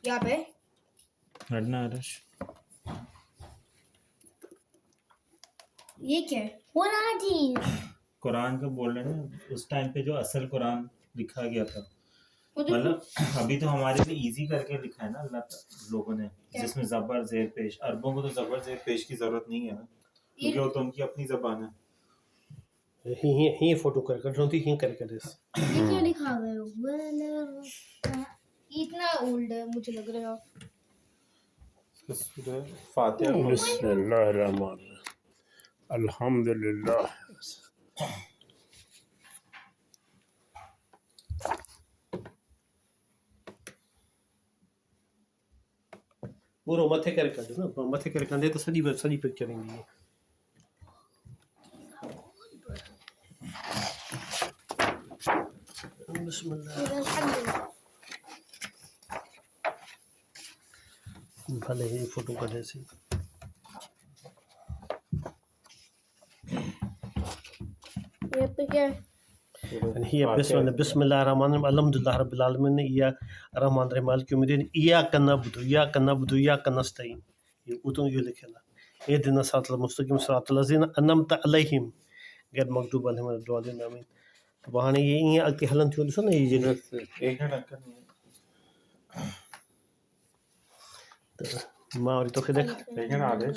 यहाँ पे हटना आदर्श। ये क्या है? कुरान का बोल रहे हैं उस टाइम पे जो असल कुरान लिखा गया था, वो देखो। मतलब अभी तो हमारे लिए इजी करके लिखा है ना अल्लाह लोगों ने, जिसमें जबर जेर पेश। अरबों को तो जबर जेर पेश की जरूरत नहीं है ना, क्योंकि वो तो उनकी अपनी जबान है। ही फोटो कर दे। ये क्या लिखा हुआ है? इतना ओल्ड है मुझे लग रहा है। सूरह फातिहा को बिस्मिल्लाहिर्रहमानिर्रहीम, अल्हम्दुलिल्लाह। पूरा मथे कर दो ना, मथे कर दे तो सॼी पिक्चर ईंदी है। बिस्मिल्लाह। भले ही फोटो कढे सी। ये पे क्या है? हिय बिस्मिल्लाहिर्रहमानिर्रहीम, अल्हम्दुलिल्लाह रब्बिल आलमीन, इय्या रहमान रहीम मालिक यौमिद्दीन, इय्याका नअबुदु इय्याका नस्तईन। ये उतो ये लिखेला इहदिना सिरातल मुस्तकीम सिरातल लज़ीना अनअमता अलैहिम गैर मग़दूब अलैहिम वलद्दालिन आमीन। तो हाणे ये ईअं अॻिते हलनि थियूं, ॾिसो न ये जेके एक मिनट त मां वरी तोखे देख लेकिन आदेश